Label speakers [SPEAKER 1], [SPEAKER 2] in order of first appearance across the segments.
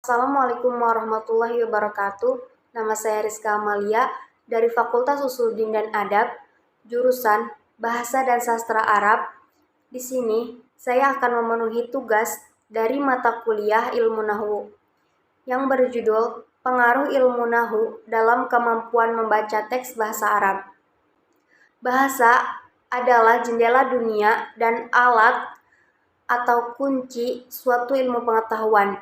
[SPEAKER 1] Assalamualaikum warahmatullahi wabarakatuh. Nama saya Rizka Amalia dari Fakultas Usuluddin dan Adab, jurusan Bahasa dan Sastra Arab. Di sini saya akan memenuhi tugas dari mata kuliah Ilmu Nahwu yang berjudul Pengaruh Ilmu Nahwu dalam Kemampuan Membaca Teks Bahasa Arab. Bahasa adalah jendela dunia dan alat atau kunci suatu ilmu pengetahuan.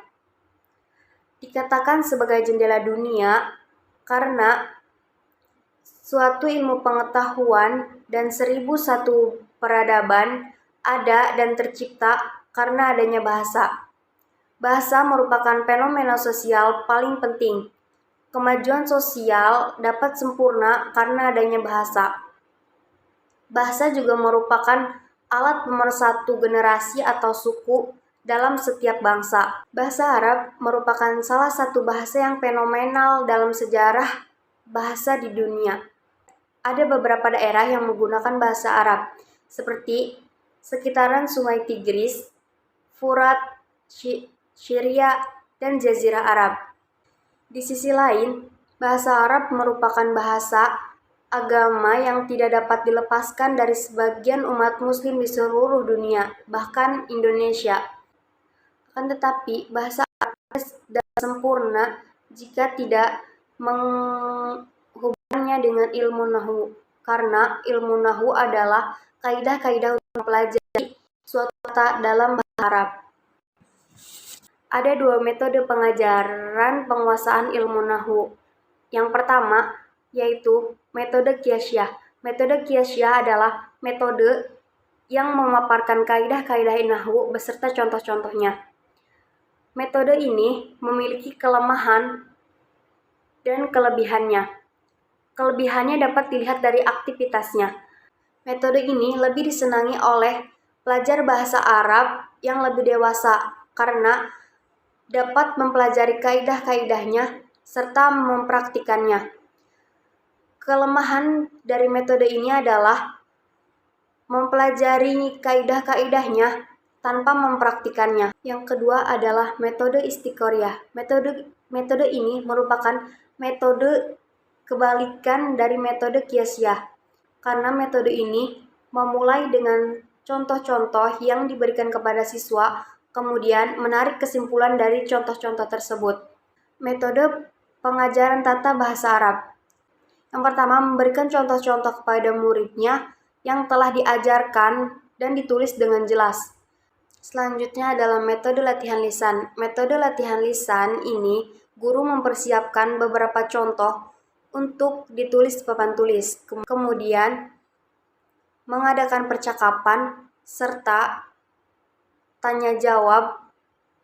[SPEAKER 1] Dikatakan sebagai jendela dunia karena suatu ilmu pengetahuan dan 1001 peradaban ada dan tercipta karena adanya bahasa. Bahasa merupakan fenomena sosial paling penting. Kemajuan sosial dapat sempurna karena adanya bahasa. Bahasa juga merupakan alat pemersatu generasi atau suku dalam setiap bangsa. Bahasa Arab merupakan salah satu bahasa yang fenomenal dalam sejarah bahasa di dunia. Ada beberapa daerah yang menggunakan bahasa Arab, seperti sekitaran Sungai Tigris, Furat, Syria, dan Jazirah Arab. Di sisi lain, bahasa Arab merupakan bahasa agama yang tidak dapat dilepaskan dari sebagian umat muslim di seluruh dunia, bahkan Indonesia. Akan tetapi, bahasa Arab tidak sempurna jika tidak menghubungkannya dengan ilmu nahwu, karena ilmu nahwu adalah kaidah-kaidah untuk mempelajari suatu kata dalam bahasa Arab. Ada dua metode pengajaran penguasaan ilmu nahwu. Yang pertama, yaitu metode qiyasyah. Metode qiyasyah adalah metode yang memaparkan kaidah-kaidah nahwu beserta contoh-contohnya. Metode ini memiliki kelemahan dan kelebihannya. Kelebihannya dapat dilihat dari aktivitasnya. Metode ini lebih disenangi oleh pelajar bahasa Arab yang lebih dewasa karena dapat mempelajari kaidah-kaidahnya serta mempraktikannya. Kelemahan dari metode ini adalah mempelajari kaidah-kaidahnya tanpa mempraktikannya. Yang kedua adalah metode istiqoriyah. Metode ini merupakan metode kebalikan dari metode qiyasyah. Karena metode ini memulai dengan contoh-contoh yang diberikan kepada siswa, kemudian menarik kesimpulan dari contoh-contoh tersebut. Metode pengajaran tata bahasa Arab. Yang pertama, memberikan contoh-contoh kepada muridnya yang telah diajarkan dan ditulis dengan jelas. Selanjutnya adalah metode latihan lisan. Metode latihan lisan ini, guru mempersiapkan beberapa contoh untuk ditulis di papan tulis. Kemudian, mengadakan percakapan serta tanya jawab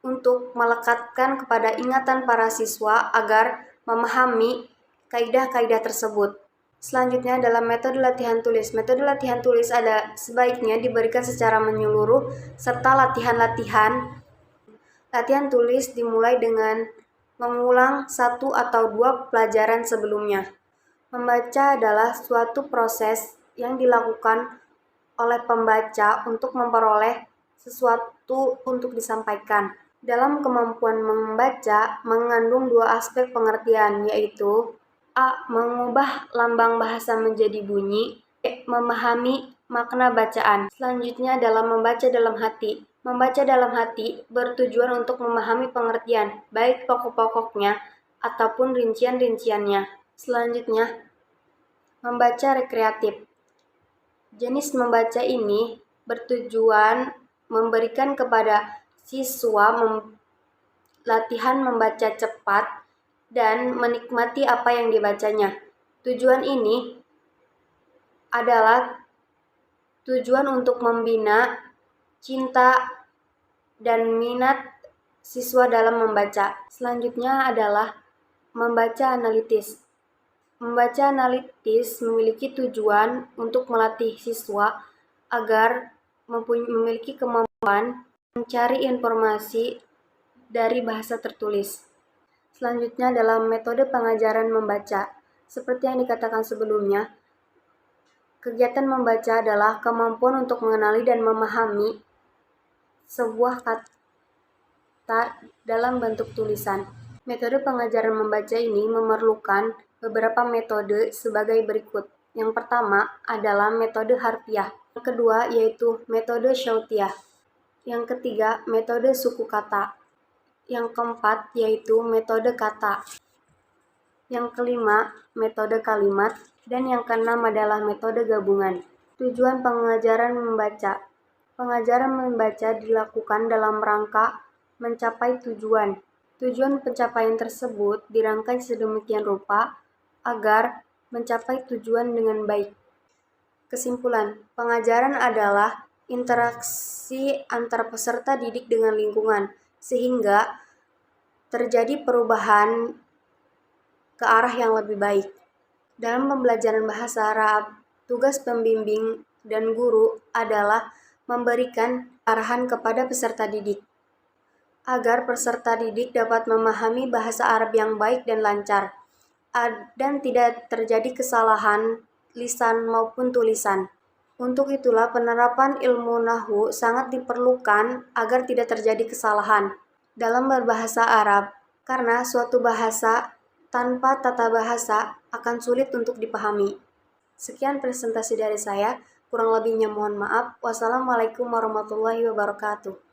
[SPEAKER 1] untuk melekatkan kepada ingatan para siswa agar memahami kaidah-kaidah tersebut. Selanjutnya adalah metode latihan tulis. Metode latihan tulis ada sebaiknya diberikan secara menyeluruh serta latihan-latihan. Latihan tulis dimulai dengan mengulang 1 atau 2 pelajaran sebelumnya. Membaca adalah suatu proses yang dilakukan oleh pembaca untuk memperoleh sesuatu untuk disampaikan. Dalam kemampuan membaca mengandung 2 aspek pengertian, yaitu A. Mengubah lambang bahasa menjadi bunyi. B. Memahami makna bacaan. Selanjutnya adalah membaca dalam hati. Membaca dalam hati bertujuan untuk memahami pengertian, baik pokok-pokoknya ataupun rincian-rinciannya. Selanjutnya, membaca rekreatif. Jenis membaca ini bertujuan memberikan kepada siswa latihan membaca cepat dan menikmati apa yang dibacanya. Tujuan ini adalah tujuan untuk membina cinta dan minat siswa dalam membaca. Selanjutnya adalah membaca analitis. Membaca analitis memiliki tujuan untuk melatih siswa agar memiliki kemampuan mencari informasi dari bahasa tertulis. Selanjutnya adalah metode pengajaran membaca. Seperti yang dikatakan sebelumnya, kegiatan membaca adalah kemampuan untuk mengenali dan memahami sebuah kata kata dalam bentuk tulisan. Metode pengajaran membaca ini memerlukan beberapa metode sebagai berikut. Yang pertama adalah metode harfiah. Yang kedua yaitu metode syautiah. Yang ketiga metode suku kata. Yang keempat yaitu metode kata. Yang kelima metode kalimat. Dan yang keenam adalah metode gabungan. Tujuan pengajaran membaca. Pengajaran membaca dilakukan dalam rangka mencapai tujuan. Tujuan pencapaian tersebut dirangkai sedemikian rupa agar mencapai tujuan dengan baik. Kesimpulan, pengajaran adalah interaksi antar peserta didik dengan lingkungan, sehingga terjadi perubahan ke arah yang lebih baik. Dalam pembelajaran bahasa Arab, tugas pembimbing dan guru adalah memberikan arahan kepada peserta didik, agar peserta didik dapat memahami bahasa Arab yang baik dan lancar, dan tidak terjadi kesalahan lisan maupun tulisan. Untuk itulah penerapan ilmu nahwu sangat diperlukan agar tidak terjadi kesalahan dalam berbahasa Arab, karena suatu bahasa tanpa tata bahasa akan sulit untuk dipahami. Sekian presentasi dari saya, kurang lebihnya mohon maaf. Wassalamualaikum warahmatullahi wabarakatuh.